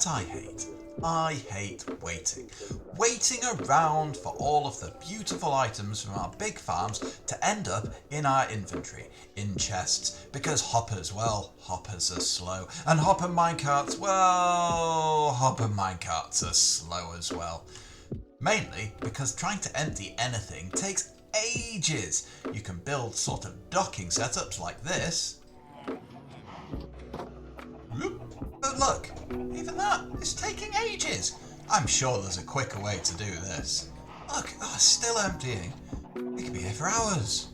what I hate? I hate waiting. Waiting around for all of the beautiful items from our big farms to end up in our inventory, in chests, because hoppers are slow. And hopper minecarts are slow as well. Mainly because trying to empty anything takes ages. You can build sort of docking setups like this. But look, even that is taking ages. I'm sure there's a quicker way to do this. Look, still emptying. We could be here for hours.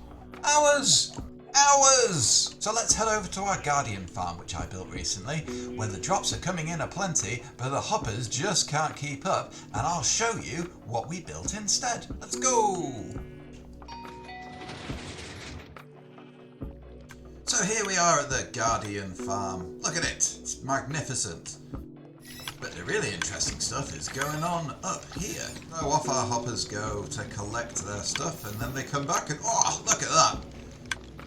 Hours! Hours! So let's head over to our Guardian farm, which I built recently, where the drops are coming in aplenty, but the hoppers just can't keep up, and I'll show you what we built instead. Let's go! So here we are at the Guardian farm. Look at it, it's magnificent. But the really interesting stuff is going on up here. So off our hoppers go to collect their stuff, and then they come back and, oh, look at that.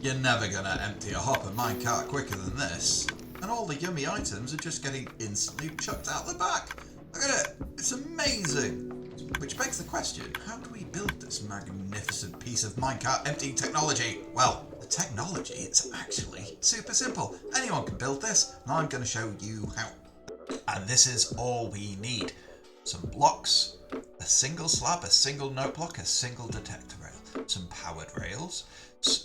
You're never gonna empty a hopper minecart quicker than this. And all the yummy items are just getting instantly chucked out the back. Look at it, it's amazing. Which begs the question, how do we build this magnificent piece of minecart emptying technology? Well, the technology is actually super simple. Anyone can build this, and I'm going to show you how. And this is all we need. Some blocks, a single slab, a single note block, a single detector rail, some powered rails,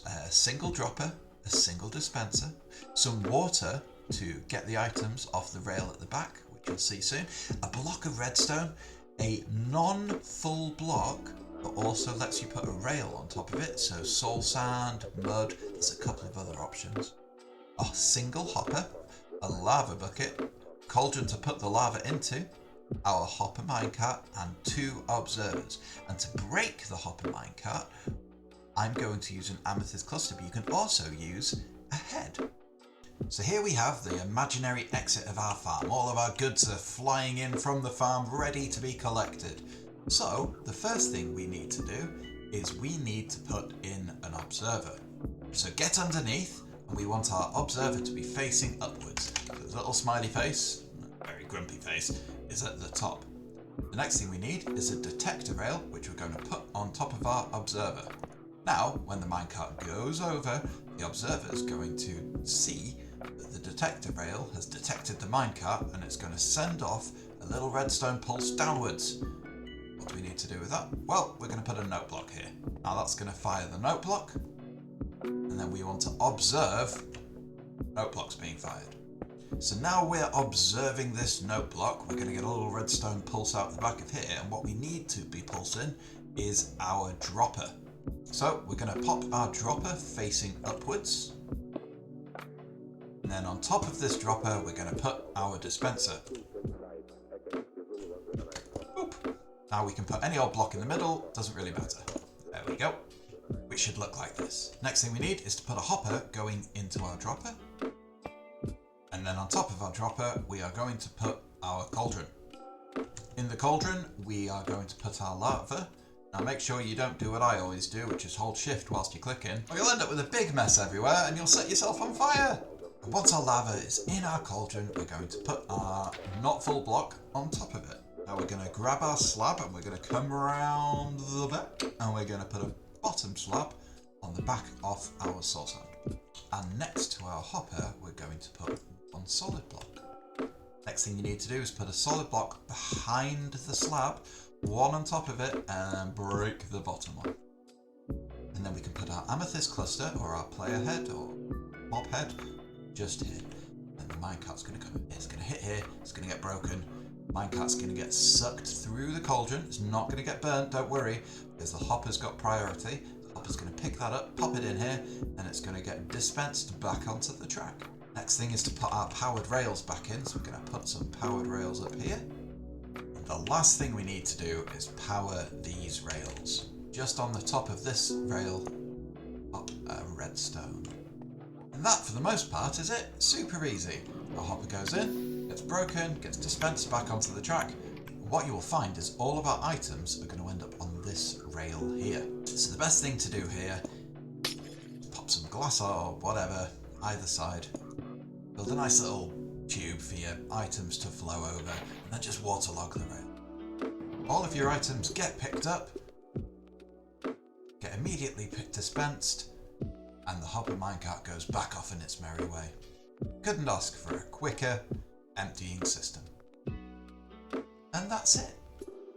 a single dropper, a single dispenser, some water to get the items off the rail at the back, which you'll see soon, a block of redstone, a non-full block that also lets you put a rail on top of it, so soul sand, mud, there's a couple of other options. A single hopper, a lava bucket, cauldron to put the lava into, our hopper minecart, and 2 observers. And to break the hopper minecart, I'm going to use an amethyst cluster, but you can also use a head. So here we have the imaginary exit of our farm. All of our goods are flying in from the farm, ready to be collected. So the first thing we need to do is we need to put in an observer. So get underneath, and we want our observer to be facing upwards. The little smiley face, very grumpy face, is at the top. The next thing we need is a detector rail, which we're going to put on top of our observer. Now, when the minecart goes over, the observer is going to see that the detector rail has detected the minecart, and it's going to send off a little redstone pulse downwards. What do we need to do with that? Well, we're going to put a note block here. Now that's going to fire the note block, and then we want to observe note blocks being fired. So now we're observing this note block. We're going to get a little redstone pulse out the back of here, and what we need to be pulsing is our dropper. So we're going to pop our dropper facing upwards, and then on top of this dropper we're going to put our dispenser. Boop. Now we can put any old block in the middle, doesn't really matter. There we go. Which should look like this. Next thing we need is to put a hopper going into our dropper, and then on top of our dropper we are going to put our cauldron. In the cauldron we are going to put our lava. Now make sure you don't do what I always do, which is hold shift whilst you're clicking, or you'll end up with a big mess everywhere and you'll set yourself on fire. And once our lava is in our cauldron, we're going to put our not full block on top of it. Now we're going to grab our slab and we're going to come around the back, and we're going to put a bottom slab on the back of our soul sand. And next to our hopper, we're going to put one solid block. Next thing you need to do is put a solid block behind the slab, one on top of it, and break the bottom one. And then we can put our amethyst cluster, or our player head, or mob head, just here. And the minecart's going to come in. It's going to hit here, it's going to get broken. Minecart's going to get sucked through the cauldron. It's not going to get burnt, don't worry, because the hopper's got priority. The hopper's going to pick that up, pop it in here, and it's going to get dispensed back onto the track. Next thing is to put our powered rails back in, so we're going to put some powered rails up here. And the last thing we need to do is power these rails. Just on the top of this rail, up a redstone. And that, for the most part, is it. Super easy. The hopper goes in, gets broken, gets dispensed back onto the track. What you will find is all of our items are going to end up on this rail here. So the best thing to do here is pop some glass or whatever either side. Build a nice little tube for your items to flow over, and then just waterlog the rail. All of your items get picked up, get immediately dispensed, and the hopper minecart goes back off in its merry way. Couldn't ask for a quicker emptying system. And that's it.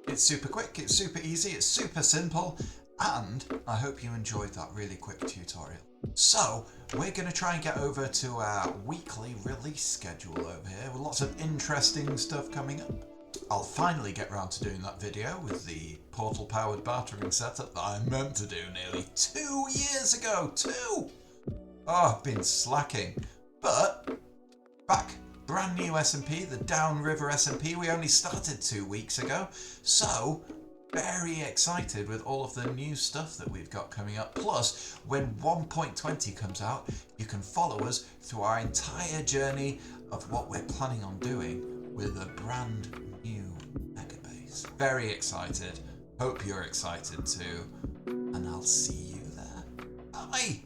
It's super quick, it's super easy, it's super simple, and I hope you enjoyed that really quick tutorial. So, we're going to try and get over to our weekly release schedule over here with lots of interesting stuff coming up. I'll finally get round to doing that video with the portal powered bartering setup that I meant to do nearly 2 years ago. 2! Oh, I've been slacking. But, back, brand new SMP, the Downriver SMP, we only started 2 weeks ago. So, very excited with all of the new stuff that we've got coming up. Plus, when 1.20 comes out, you can follow us through our entire journey of what we're planning on doing with a brand new mega base. Very excited. Hope you're excited too. And I'll see you there. Bye!